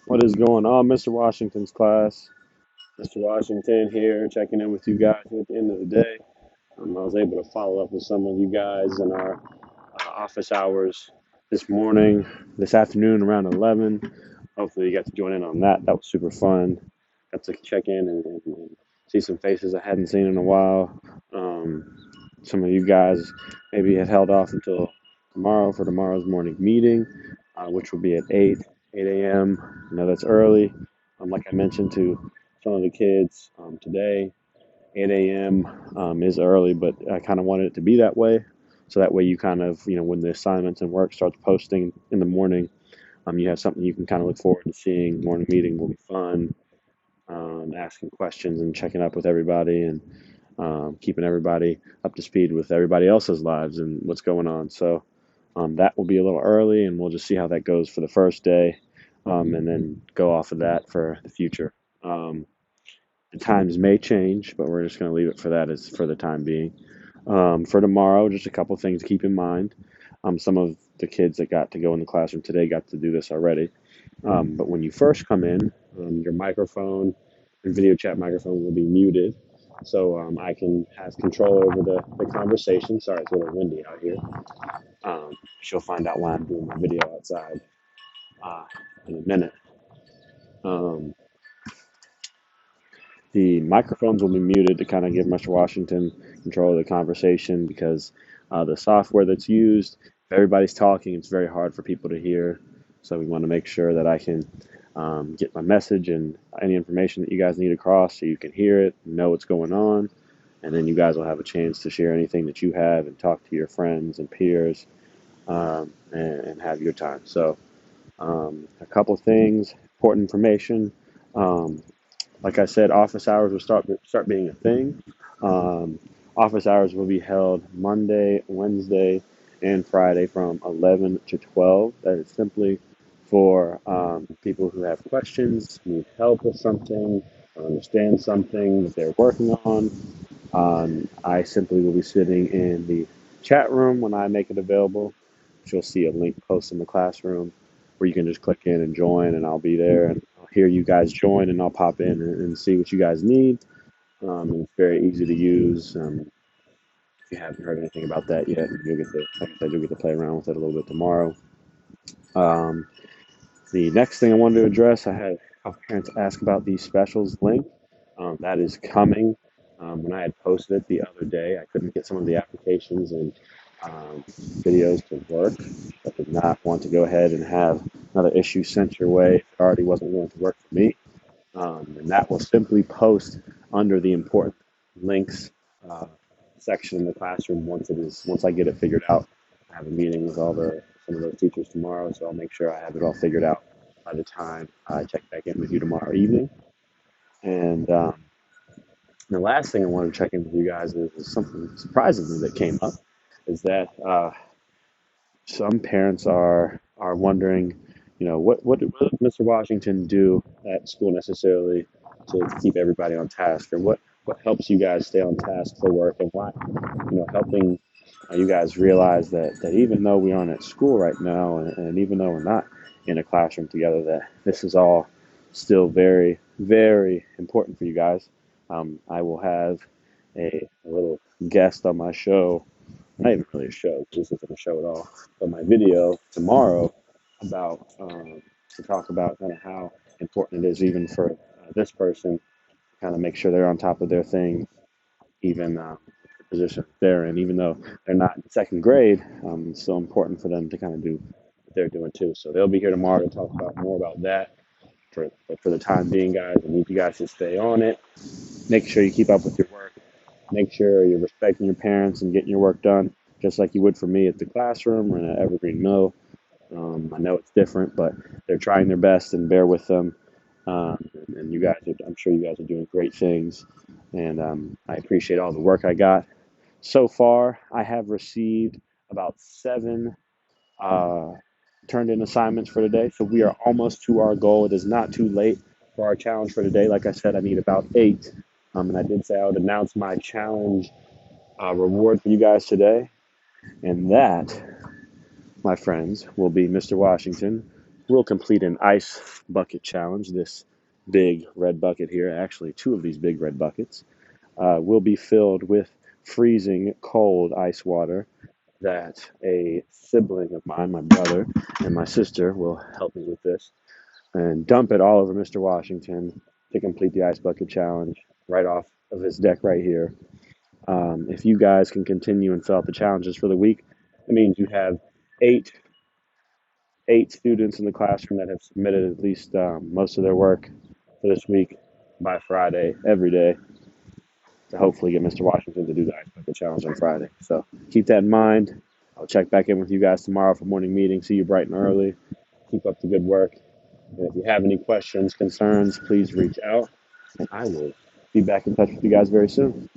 What is going on, Mr. Washington's class? Mr. Washington here, checking in with you guys at the end of the day. I was able to follow up with some of you guys in our office hours this morning, this afternoon around 11. Hopefully, you got to join in on that. That was super fun. Got to check in and see some faces I hadn't seen in a while. Some of you guys maybe had held off until tomorrow for tomorrow's morning meeting, which will be at 8 a.m. I know that's early. Like I mentioned to some of the kids today, 8 a.m. Is early, but I kind of wanted it to be that way. So that way you kind of, when the assignments and work starts posting in the morning, you have something you can kind of look forward to seeing. Morning meeting will be fun, asking questions and checking up with everybody and keeping everybody up to speed with everybody else's lives and what's going on. So that will be a little early, and we'll just see how that goes for the first day, and then go off of that for the future. Um, the times may change, but we're just going to leave it for that as for the time being. For tomorrow, just a couple things to keep in mind. Some of the kids that got to go in the classroom today got to do this already. But when you first come in, your microphone and video chat microphone will be muted. So I can have control over the conversation. Sorry, it's a little windy out here. She'll find out why I'm doing my video outside uh, in a minute. Um, the microphones will be muted to kind of give Mr. Washington control of the conversation because the software that's used, if everybody's talking, it's very hard for people to hear. So we want to make sure that I can get my message and any information that you guys need across so you can hear it, know what's going on, and then you guys will have a chance to share anything that you have and talk to your friends and peers and have your time. So a couple things, important information. Um, like I said, office hours will start being a thing. Um, Office hours will be held Monday, Wednesday, and Friday from 11 to 12. That is simply for people who have questions, need help with something, or understand something that they're working on. I simply will be sitting in the chat room when I make it available. You'll see a link posted in the classroom where you can just click in and join, and I'll be there and I'll hear you guys join, and I'll pop in and see what you guys need. And it's very easy to use. If you haven't heard anything about that yet, you'll get to, like I said, you'll get to play around with it a little bit tomorrow. Um, the next thing I wanted to address, I had a couple parents ask about the specials link. That is coming. When I had posted it the other day, I couldn't get some of the applications and videos to work. I did not want to go ahead and have another issue sent your way if it already wasn't going to work for me. And that will simply post under the important links uh, section in the classroom once I get it figured out. I have a meeting with some of those teachers tomorrow, so I'll make sure I have it all figured out by the time I check back in with you tomorrow evening. And the last thing I want to check in with you guys is something surprisingly that came up is that some parents are wondering, what did Mr. Washington do at school necessarily to keep everybody on task, or what helps you guys stay on task for work, and why, helping you guys realize that even though we aren't at school right now, and even though we're not in a classroom together, that this is all still very, very important for you guys. I will have a little guest on my show, not even really a show, 'cause this isn't a show at all, but my video tomorrow about to talk about kind of how important it is even for this person to kind of make sure they're on top of their thing, even the position they're in, even though they're not in second grade. It's still important for them to kind of do what they're doing too. So they'll be here tomorrow to talk about more about that. But for the time being, guys, I need you guys to stay on it. Make sure you keep up with your work. Make sure you're respecting your parents and getting your work done, just like you would for me at the classroom or in an Evergreen Mill. I know it's different, but they're trying their best, and bear with them. And you guys, I'm sure you guys are doing great things. And I appreciate all the work I got. So far, I have received about 7 uh, turned in assignments for today. So we are almost to our goal. It is not too late for our challenge for today. Like I said, I need about 8. And I did say I would announce my challenge reward for you guys today. And that, my friends, will be Mr. Washington will complete an ice bucket challenge. This big red bucket here, actually two of these big red buckets, will be filled with freezing cold ice water that a sibling of mine, my brother, and my sister will help me with this and dump it all over Mr. Washington to complete the ice bucket challenge right off of his deck right here. If you guys can continue and fill out the challenges for the week, it means you have eight students in the classroom that have submitted at least most of their work for this week by Friday every day to hopefully get Mr. Washington to do the ice bucket challenge on Friday. So keep that in mind. I'll check back in with you guys tomorrow for morning meeting. See you bright and early. Keep up the good work. And if you have any questions, concerns, please reach out, and I will be back in touch with you guys very soon.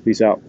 Peace out.